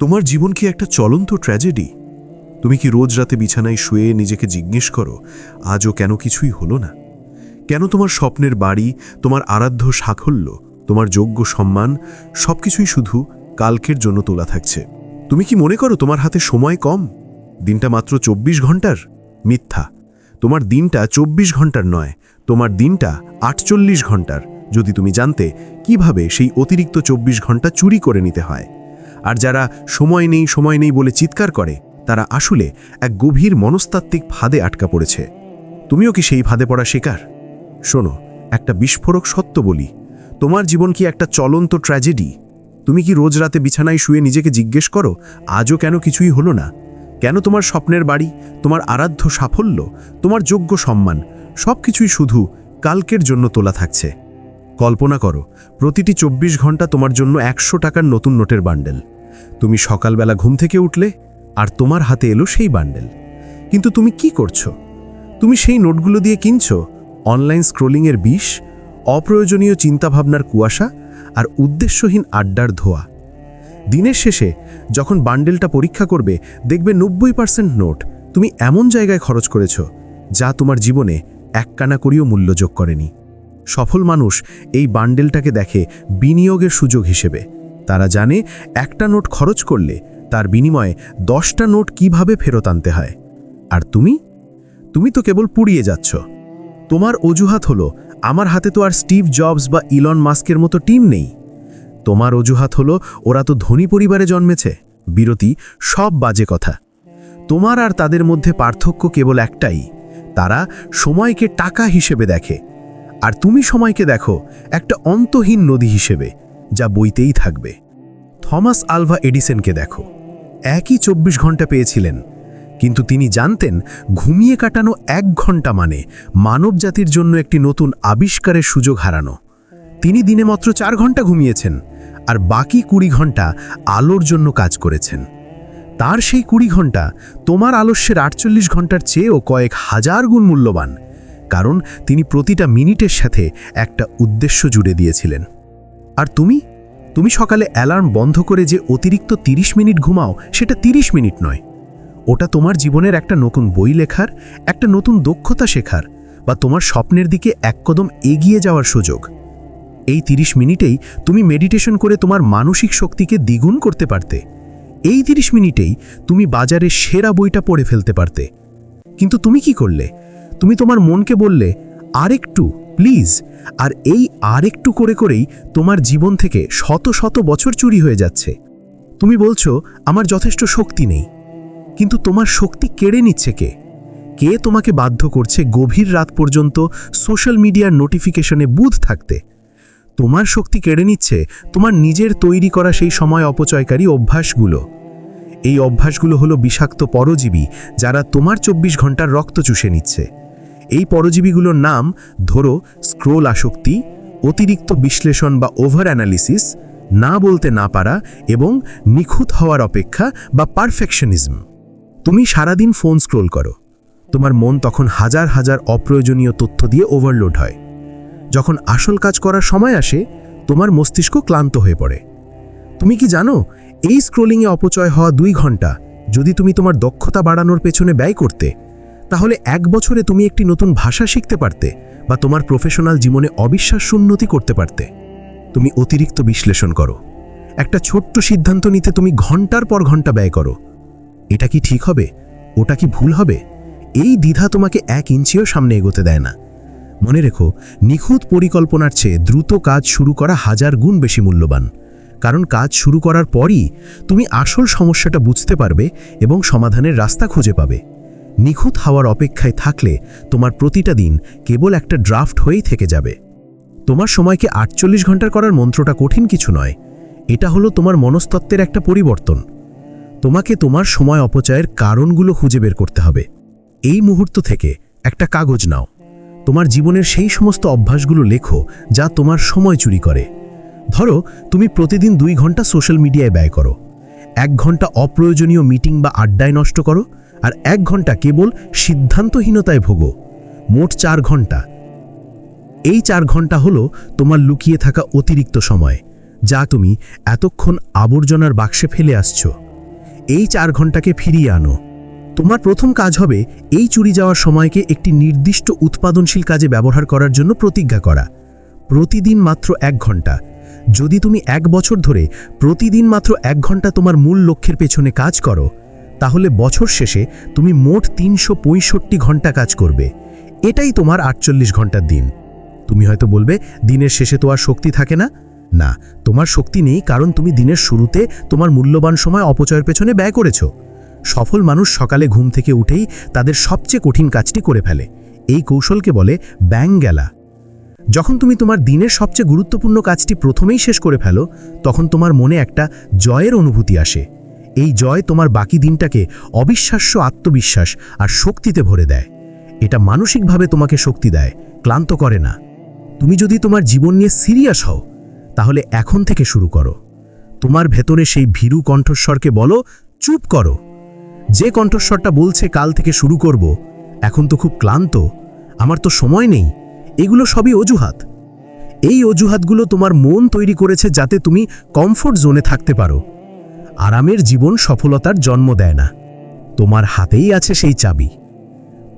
তোমার জীবন কি একটা চলন্ত ট্র্যাজেডি? তুমি কি রোজ রাতে বিছানায় শুয়ে নিজেকে জিজ্ঞেস করো, আজও কেন কিছুই হলো না? কেন তোমার স্বপ্নের বাড়ি, তোমার আরাধ্য সাফল্য, তোমার যোগ্য সম্মান সবকিছুই শুধু কালকের জন্য তোলা থাকছে? তুমি কি মনে করো তোমার হাতে সময় কম? দিনটা মাত্র ২৪ ঘন্টার? মিথ্যা। তোমার দিনটা ২৪ ঘন্টার নয়, তোমার দিনটা ৪৮ ঘন্টার। যদি তুমি জানতে কিভাবে সেই অতিরিক্ত ২৪ ঘন্টা চুরি করে নিতে হয়। আর যারা সময় নেই বলে চিৎকার করে, তারা আসলে এক গভীর মনস্তাত্ত্বিক ফাঁদে আটকা পড়েছে। তুমিও কি সেই ফাঁদে পড়া শিকার? শোনো, একটা বিস্ফোরক সত্য বলি, তোমার জীবন কি একটা চলন্ত ট্র্যাজেডি? তুমি কি রোজ রাতে বিছানায় শুয়ে নিজেকে জিজ্ঞেস করো, আজও কেন কিছুই হলো না? কেন তোমার স্বপ্নের বাড়ি, তোমার আরাধ্য সাফল্য, তোমার যোগ্য সম্মান সবকিছুই শুধু কালকের জন্য তোলা থাকছে? কল্পনা করো, প্রতিটি ২৪ ঘন্টা তোমার জন্য ১০০ টাকার নতুন নোটের বান্ডেল। তুমি সকালবেলা ঘুম থেকে উঠলে আর তোমার হাতে এলো সেই বান্ডেল। কিন্তু তুমি কি করছো? তুমি সেই নোটগুলো দিয়ে কিনছো অনলাইন স্ক্রোলিংয়ের বিষ, অপ্রয়োজনীয় চিন্তাভাবনার কুয়াশা আর উদ্দেশ্যহীন আড্ডার ধোয়া। দিনের শেষে যখন বান্ডেলটা পরীক্ষা করবে, দেখবে ৯০% নোট তুমি এমন জায়গায় খরচ করেছ যা তোমার জীবনে এক কানা করিও মূল্য যোগ করেনি। সফল মানুষ এই বান্ডেলটাকে দেখে বিনিয়োগের সুযোগ হিসেবে। তারা জানে একটা নোট খরচ করলে তার বিনিময়ে ১০টা নোট কিভাবে ফেরত আনতে হয়। আর তুমি তো কেবল পুড়িয়ে যাচ্ছ। তোমার অজুহাত হলো, আমার হাতে তো আর স্টিভ জবস বা ইলন মাস্কের মতো টিম নেই। তোমার অজুহাত হলো, ওরা তো ধনী পরিবারে জন্মেছে। বিরতি, সব বাজে কথা। তোমার আর তাদের মধ্যে পার্থক্য কেবল একটাই, তারা সময়কে টাকা হিসেবে দেখে, আর তুমি সময়কে দেখো একটা অন্তহীন নদী হিসেবে, যা বইতেই থাকবে। থমাস আলভা এডিসনকে দেখো, একই ২৪ ঘন্টা পেয়েছিলেন, কিন্তু তিনি জানতেন ঘুমিয়ে কাটানো ১ ঘন্টা মানে মানবজাতির জন্য একটি নতুন আবিষ্কারের সুযোগ হারানো। তিনি দিনে মাত্র ৪ ঘন্টা ঘুমিয়েছেন, আর বাকি ২০ ঘন্টা আলোর জন্য কাজ করেছেন। তার সেই ২০ ঘন্টা তোমার আলস্যের ৪৮ ঘন্টার চেয়েও কয়েক হাজার গুণ মূল্যবান, কারণ তিনি প্রতিটা মিনিটের সাথে একটা উদ্দেশ্য জুড়ে দিয়েছিলেন। আর তুমি সকালে অ্যালার্ম বন্ধ করে যে অতিরিক্ত ৩০ মিনিট ঘুমাও, সেটা ৩০ মিনিট নয়। ওটা তোমার জীবনের একটা নতুন বই লেখার, একটা নতুন দক্ষতা শেখার, বা তোমার স্বপ্নের দিকে এক কদম এগিয়ে যাওয়ার সুযোগ। এই ৩০ মিনিটেই তুমি মেডিটেশন করে তোমার মানসিক শক্তিকে দ্বিগুণ করতে পারতে। এই ৩০ মিনিটেই তুমি বাজারের সেরা বইটা পড়ে ফেলতে পারতে। কিন্তু তুমি কি করলে? তুমি তোমার মনকে বললে, আরেকটু প্লিজ। আর এই আরেকটু করে করেই তোমার জীবন থেকে শত শত বছর চুরি হয়ে যাচ্ছে। তুমি বলছো, আমার যথেষ্ট শক্তি নেই। কিন্তু তোমার শক্তি কেড়ে নিচ্ছে কে তোমাকে বাধ্য করছে গভীর রাত পর্যন্ত সোশ্যাল মিডিয়ার নোটিফিকেশনে বুঁদ থাকতে? তোমার শক্তি কেড়ে নিচ্ছে তোমার নিজের তৈরি করা সেই সময় অপচয়কারী অভ্যাসগুলো। এই অভ্যাসগুলো হলো বিষাক্ত পরজীবী, যারা তোমার ২৪ ঘন্টার রক্ত চুষে নিচ্ছে। এই পরজীবীগুলোর নাম ধরো স্ক্রোল আসক্তি, অতিরিক্ত বিশ্লেষণ বা ওভার অ্যানালিসিস, না বলতে না পারা এবং নিখুঁত হওয়ার অপেক্ষা বা পারফেকশনিজম। তুমি সারাদিন ফোন স্ক্রোল করো, তোমার মন তখন হাজার হাজার অপ্রয়োজনীয় তথ্য দিয়ে ওভারলোড হয়। যখন আসল কাজ করার সময় আসে, তোমার মস্তিষ্ক ক্লান্ত হয়ে পড়ে। তুমি কি জানো, এই স্ক্রোলিংয়ে অপচয় হওয়া ২ ঘন্টা যদি তুমি তোমার দক্ষতা বাড়ানোর পেছনে ব্যয় করতে, তাহলে ১ বছরে তুমি একটি নতুন ভাষা শিখতে পারতে, বা তোমার প্রফেশনাল জীবনে অবিশ্বাস্য উন্নতি করতে পারতে। তুমি অতিরিক্ত বিশ্লেষণ করো, একটা ছোট্ট সিদ্ধান্ত নিতে তুমি ঘন্টার পর ঘন্টা ব্যয় করো। এটা কি ঠিক হবে? ওটা কি ভুল হবে? এই দ্বিধা তোমাকে ১ ইঞ্চিও সামনে এগোতে দেয় না। মনে রেখো, নিখুঁত পরিকল্পনার চেয়ে দ্রুত কাজ শুরু করা হাজার গুণ বেশি মূল্যবান, কারণ কাজ শুরু করার পরই তুমি আসল সমস্যাটা বুঝতে পারবে এবং সমাধানের রাস্তা খুঁজে পাবে। নিখুঁত হওয়ার অপেক্ষায় থাকলে তোমার প্রতিটা দিন কেবল একটা ড্রাফট হয়েই থেকে যাবে। তোমার সময়কে ৪৮ ঘন্টার করার মন্ত্রটা কঠিন কিছু নয়, এটা হলো তোমার মনস্তত্ত্বের একটা পরিবর্তন। তোমাকে তোমার সময় অপচয়ের কারণগুলো খুঁজে বের করতে হবে। এই মুহূর্ত থেকে একটা কাগজ নাও, তোমার জীবনের সেই সমস্ত অভ্যাসগুলো লেখো যা তোমার সময় চুরি করে। ধরো, তুমি প্রতিদিন ২ ঘন্টা সোশ্যাল মিডিয়ায় ব্যয় করো, ১ ঘন্টা অপ্রয়োজনীয় মিটিং বা আড্ডায় নষ্ট করো, আর ১ ঘন্টা কেবল সিদ্ধান্তহীনতায় ভোগো। মোট ৪ ঘন্টা। এই ৪ ঘন্টা হলো তোমার লুকিয়ে থাকা অতিরিক্ত সময়, যা তুমি এতক্ষণ আবর্জনার বাক্সে ফেলে আসছো। এই 4 ঘন্টাকে ফিরিয়ে আনো। তোমার প্রথম কাজ হবে এই চুরি যাওয়ার সময়কে একটি নির্দিষ্ট উৎপাদনশীল কাজে ব্যবহার করার জন্য প্রতিজ্ঞা করা। প্রতিদিন মাত্র 1 ঘন্টা। যদি তুমি 1 বছর ধরে প্রতিদিন মাত্র 1 ঘন্টা তোমার মূল লক্ষ্যের পেছনে কাজ করো, তাহলে বছর শেষে তুমি মোট 365 ঘন্টা কাজ করবে। এটাই তোমার 48 ঘন্টার দিন। তুমি হয়তো বলবে, দিনের শেষে তো আর শক্তি থাকে না। না, তোমার শক্তি নেই কারণ তুমি দিনের শুরুতে তোমার মূল্যবান সময় অপচয়ের পেছনে ব্যয় করেছো। সফল মানুষ সকালে ঘুম থেকে উঠেই তাদের সবচেয়ে কঠিন কাজটি করে ফেলে। এই কৌশলকে বলে ব্যাং গেলা। যখন তুমি তোমার দিনের সবচেয়ে গুরুত্বপূর্ণ কাজটি প্রথমেই শেষ করে ফেলো, তখন তোমার মনে একটা জয়ের অনুভূতি আসে। এই জয় তোমার বাকি দিনটাকে অবিশ্বাস্য আত্মবিশ্বাস আর শক্তিতে ভরে দেয়। এটা মানসিকভাবে তোমাকে শক্তি দেয়, ক্লান্ত করে না। তুমি যদি তোমার জীবন নিয়ে সিরিয়াস হও, তাহলে এখন থেকে শুরু করো। তোমার ভেতরে সেই ভীরু কণ্ঠস্বরকে বলো, চুপ করো। যে কণ্ঠস্বরটা বলছে কাল থেকে শুরু করব, এখন তো খুব ক্লান্ত, আমার তো সময় নেই, এগুলো সবই অজুহাত। এই অজুহাতগুলো তোমার মন তৈরি করেছে যাতে তুমি কমফোর্ট জোনে থাকতে পারো। আরামের জীবন সফলতার জন্ম দেয় না। তোমার হাতেই আছে সেই চাবি।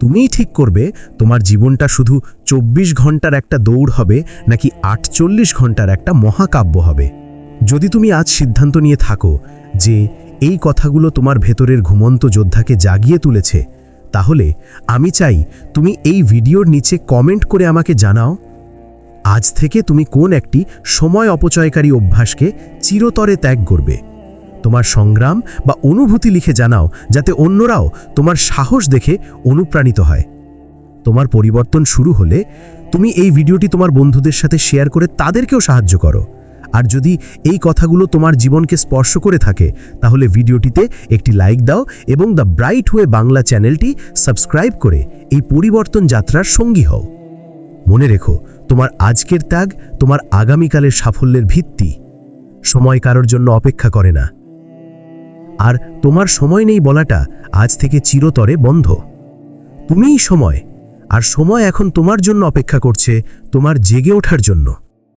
তুমিই ঠিক করবে তোমার জীবনটা শুধু 24 ঘন্টার একটা দৌড় হবে নাকি 48 ঘন্টার একটা মহাকাব্য হবে। যদি তুমি আজ সিদ্ধান্ত নিয়ে থাকো যে এই কথাগুলো তোমার ভেতরের ঘুমন্ত যোদ্ধাকে জাগিয়ে তুলেছে, তাহলে আমি চাই তুমি এই ভিডিওর নিচে কমেন্ট করে আমাকে জানাও, আজ থেকে তুমি কোন একটি সময় অপচয়কারী অভ্যাসকে চিরতরে ত্যাগ করবে। তোমার সংগ্রাম বা অনুভূতি লিখে জানাও, যাতে অন্যরাও তোমার সাহস দেখে অনুপ্রাণিত হয়। তোমার পরিবর্তন শুরু হলে তুমি এই ভিডিওটি তোমার বন্ধুদের সাথে শেয়ার করে তাদেরকেও সাহায্য করো। আর যদি এই কথাগুলো তোমার জীবনকে স্পর্শ করে থাকে, তাহলে ভিডিওটিতে একটি লাইক দাও এবং দ্য ব্রাইট ওয়ে বাংলা চ্যানেলটি সাবস্ক্রাইব করে এই পরিবর্তন যাত্রার সঙ্গী হও। মনে রেখো, তোমার আজকের ত্যাগ তোমার আগামীকালের সাফল্যের ভিত্তি। সময় কারোর জন্য অপেক্ষা করে না, আর তোমার সময় নেই বলাটা আজ থেকে চিরতরে বন্ধ। তুমিই সময়, আর সময় এখন তোমার জন্য অপেক্ষা করছে, তোমার জেগে ওঠার জন্য।